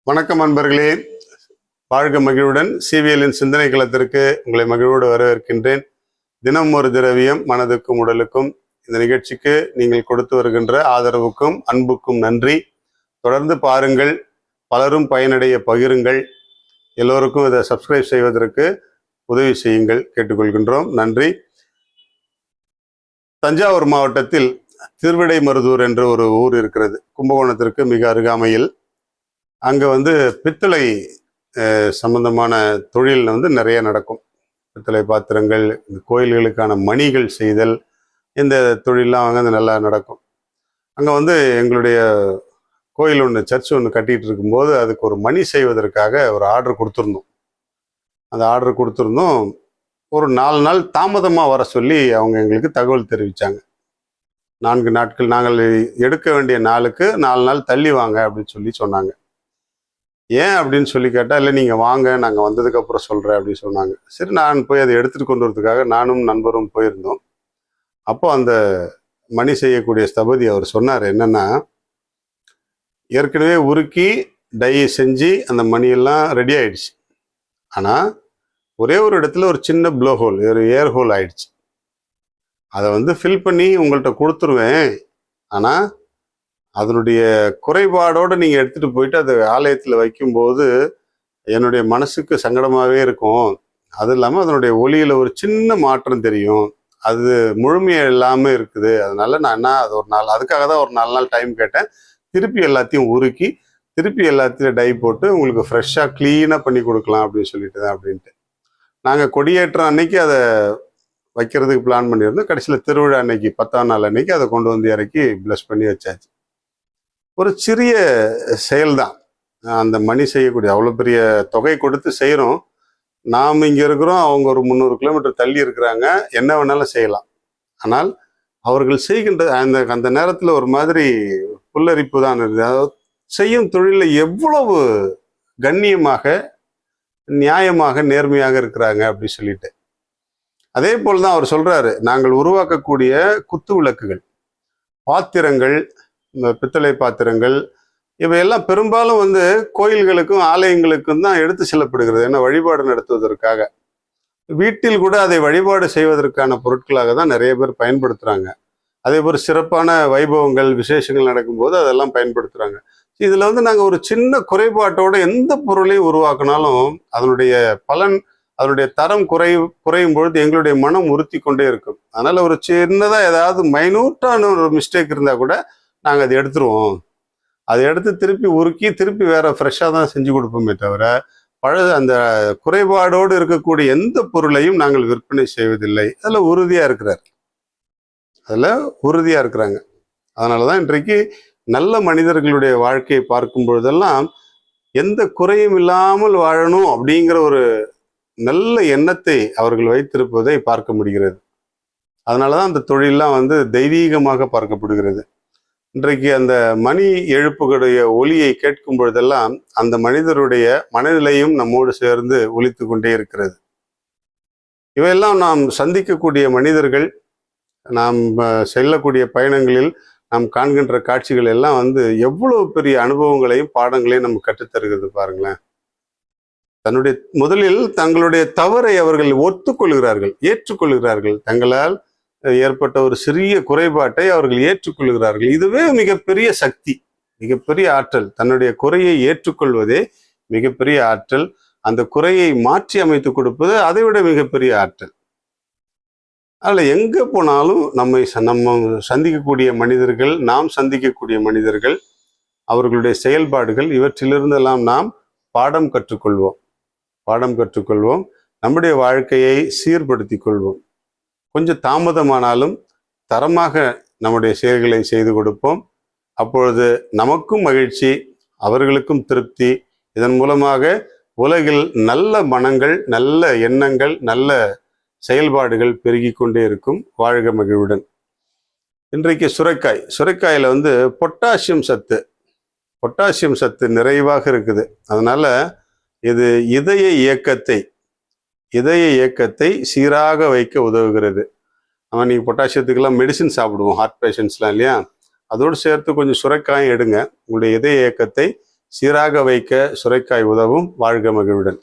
வணக்கம் அன்பர்களே, வாழ்க மகிழ்வுடன் சிவிஎல்லின் சிந்தனை களத்திற்கு உங்களை மகிழ்வோடு வரவேற்கின்றேன். தினம் ஒரு திரவியம் மனதுக்கும் உடலுக்கும். இந்த நிகழ்ச்சிக்கு நீங்கள் கொடுத்து வருகின்ற ஆதரவுக்கும் அன்புக்கும் நன்றி. தொடர்ந்து பாருங்கள், பலரும் பயனடைய பகிருங்கள். எல்லோருக்கும் இதை சப்ஸ்கிரைப் செய்வதற்கு உதவி செய்யுங்கள் கேட்டுக்கொள்கின்றோம். நன்றி. தஞ்சாவூர் மாவட்டத்தில் திருவிடைமருதூர் என்ற ஒரு ஊர் இருக்கிறது, கும்பகோணத்திற்கு மிக அருகாமையில். அங்கே பித்தளை சம்பந்தமான தொழில் நிறைய நடக்கும். பித்தளை பாத்திரங்கள், இந்த கோயில்களுக்கான மணிகள் செய்தல், இந்த தொழிலெலாம் அங்கே நல்லா நடக்கும். அங்கே எங்களுடைய கோயில் ஒன்று, சர்ச் ஒன்று கட்டிகிட்டு இருக்கும்போது அதுக்கு ஒரு மணி செய்வதற்காக ஒரு ஆர்டர் கொடுத்துருந்தோம். அந்த ஆர்டர் கொடுத்துருந்தோம். ஒரு 4 நாள் தாமதமாக வர சொல்லி அவங்க எங்களுக்கு தகவல் தெரிவித்தாங்க. 4 நாட்கள், நாங்கள் எடுக்க வேண்டிய நாளுக்கு 4 நாள் தள்ளி வாங்க அப்படின்னு சொன்னாங்க. ஏன் அப்படின்னு சொல்லி கேட்டால், இல்லை நீங்கள் வாங்க, நாங்கள் வந்ததுக்கப்புறம் சொல்கிறேன் அப்படின்னு சொன்னாங்க. சரி, நான் போய் அதை எடுத்துகிட்டு கொண்டு வரதுக்காக நானும் நண்பரும் போயிருந்தோம். அப்போ அந்த மணி செய்யக்கூடிய ஸ்தபதி அவர் சொன்னார் என்னென்னா, ஏற்கனவே உருக்கி டை செஞ்சு அந்த மணியெல்லாம் ரெடி ஆயிடுச்சு. ஆனால் ஒரே ஒரு இடத்துல ஒரு சின்ன ப்ளோ ஹோல், ஒரு ஏர் ஹோல் ஆயிடுச்சு. அதை ஃபில் பண்ணி உங்கள்கிட்ட கொடுத்துருவேன். ஆனால் அதனுடைய குறைபாடோடு நீங்கள் எடுத்துகிட்டு போயிட்டு அது ஆலயத்தில் வைக்கும்போது என்னுடைய மனசுக்கு சங்கடமாகவே இருக்கும். அது இல்லாமல் அதனுடைய ஒளியில் ஒரு சின்ன மாற்றம் தெரியும். அது முழுமையாக இல்லாமல் இருக்குது. அதனால நான் அது ஒரு நாள், அதுக்காக தான் ஒரு 4 நாள் டைம் கேட்டேன். திருப்பி எல்லாத்தையும் உருக்கி, திருப்பி எல்லாத்தையும் டை போட்டு உங்களுக்கு ஃப்ரெஷ்ஷாக க்ளீனாக பண்ணி கொடுக்கலாம் அப்படின்னு சொல்லிட்டு தான் அப்படின்ட்டு. நாங்கள் கொடியேற்றம் அன்னைக்கு அதை வைக்கிறதுக்கு பிளான் பண்ணியிருந்தோம். கடைசியில் திருவிழா அன்னைக்கு 10ஆம் நாள் அன்னைக்கு அதை கொண்டு வந்து இறக்கி ப்ளஸ் பண்ணி வச்சாச்சு. ஒரு சிறிய செயல்தான் அந்த மணி செய்யக்கூடிய. அவ்வளோ பெரிய தொகை கொடுத்து செய்கிறோம். நாம் இங்கே இருக்கிறோம், அவங்க ஒரு 300 கிலோமீட்டர் தள்ளி இருக்கிறாங்க. என்ன வேணாலும் செய்யலாம். ஆனால் அவர்கள் செய்கின்ற அந்த நேரத்தில் ஒரு மாதிரி புல்லரிப்பு தான் இருந்தது. அதாவது செய்யும் தொழிலில் எவ்வளவு கண்ணியமாக, நியாயமாக, நேர்மையாக இருக்கிறாங்க அப்படி சொல்லிட்டு. அதே போல் தான் அவர் சொல்கிறாரு, நாங்கள் உருவாக்கக்கூடிய குத்து விளக்குகள், பாத்திரங்கள், இந்த பித்தளை பாத்திரங்கள், இவையெல்லாம் பெரும்பாலும் கோயில்களுக்கும் ஆலயங்களுக்கும் தான் எடுத்து செல்லப்படுகிறது. ஏன்னா வழிபாடு நடத்துவதற்காக. வீட்டில் கூட அதை வழிபாடு செய்வதற்கான பொருட்களாக தான் நிறைய பேர் பயன்படுத்துகிறாங்க. அதே போல் சிறப்பான வைபவங்கள், விசேஷங்கள் நடக்கும்போது அதெல்லாம் பயன்படுத்துகிறாங்க. இதில் நாங்கள் ஒரு சின்ன குறைபாட்டோட எந்த பொருளையும் உருவாக்கினாலும் அதனுடைய பலன், அதனுடைய தரம் குறையும் பொழுது எங்களுடைய மனம் உறுத்தி கொண்டே இருக்கும். அதனால் ஒரு சின்னதாக ஏதாவது மைனூட்டான ஒரு மிஸ்டேக் இருந்தால் கூட நாங்கள் அதை எடுத்துருவோம். அதை எடுத்து திருப்பி உருக்கி திருப்பி வேற ஃப்ரெஷ்ஷாக தான் செஞ்சு கொடுப்போமே தவிர அந்த குறைபாடோடு இருக்கக்கூடிய எந்த பொருளையும் நாங்கள் விற்பனை செய்வதில்லை. அதில் உறுதியாக இருக்கிறாங்க. அதனால தான் இன்றைக்கு நல்ல மனிதர்களுடைய வாழ்க்கையை பார்க்கும் பொழுதெல்லாம் எந்த குறையும் இல்லாமல் வாழணும் அப்படிங்கிற ஒரு நல்ல எண்ணத்தை அவர்கள் வைத்திருப்பதை பார்க்க முடிகிறது. அதனால தான் அந்த தொழிலெலாம் தெய்வீகமாக பார்க்கப்படுகிறது. இன்றைக்கு அந்த மணி எழுப்புகளுடைய ஒலியை கேட்கும் பொழுதெல்லாம் அந்த மனிதருடைய மனநிலையும் நம்மோடு சேர்ந்து ஒலித்து கொண்டே இருக்கிறது. இவையெல்லாம் நாம் சந்திக்கக்கூடிய மனிதர்கள், நாம் செல்லக்கூடிய பயணங்களில் நாம் காண்கின்ற காட்சிகள் எல்லாம் எவ்வளவு பெரிய அனுபவங்களையும் பாடங்களையும் நம்ம கற்றுத்தருகிறது பாருங்களேன். முதலில் தங்களுடைய தவறை அவர்கள் ஒத்துக்கொள்கிறார்கள், ஏற்றுக்கொள்கிறார்கள். தங்களால் ஏற்பட்ட ஒரு சிறிய குறைபாட்டை அவர்கள் ஏற்றுக்கொள்கிறார்கள். இதுவே மிகப்பெரிய சக்தி, மிகப்பெரிய ஆற்றல். தன்னுடைய குறையை ஏற்றுக்கொள்வதே மிகப்பெரிய ஆற்றல். அந்த குறையை மாற்றி அமைத்து கொடுப்பது அதை விட மிகப்பெரிய ஆற்றல். அதில் எங்கே போனாலும் நம்ம சந்திக்கக்கூடிய மனிதர்கள், நாம் சந்திக்கக்கூடிய மனிதர்கள், அவர்களுடைய செயல்பாடுகள், இவற்றிலிருந்தெல்லாம் நாம் பாடம் கற்றுக்கொள்வோம். நம்முடைய வாழ்க்கையை சீர்படுத்தி கொள்வோம். கொஞ்சம் தாமதமானாலும் தரமாக நம்முடைய செயல்களை செய்து கொடுப்போம். அப்பொழுது நமக்கும் மகிழ்ச்சி, அவர்களுக்கும் திருப்தி. இதன் மூலமாக உலகில் நல்ல மனங்கள், நல்ல எண்ணங்கள், நல்ல செயல்பாடுகள் பெருகி கொண்டே இருக்கும். வாழ்க மகிழ்வுடன். இன்றைக்கு சுரைக்காயில் பொட்டாசியம் சத்து நிறைவாக இருக்குது. அதனால இது இதய இயக்கத்தை சீராக வைக்க உதவுகிறது. நம்ம நீங்கள் பொட்டாசியத்துக்கெல்லாம் மெடிசின் சாப்பிடுவோம், ஹார்ட் பேஷண்ட்ஸ்லாம் இல்லையா? அதோடு சேர்த்து கொஞ்சம் சுரைக்காயும் எடுங்க. உங்களுடைய இதய இயக்கத்தை சீராக வைக்க சுரைக்காய் உதவும். வாழ்க மகிழ்வுடன்.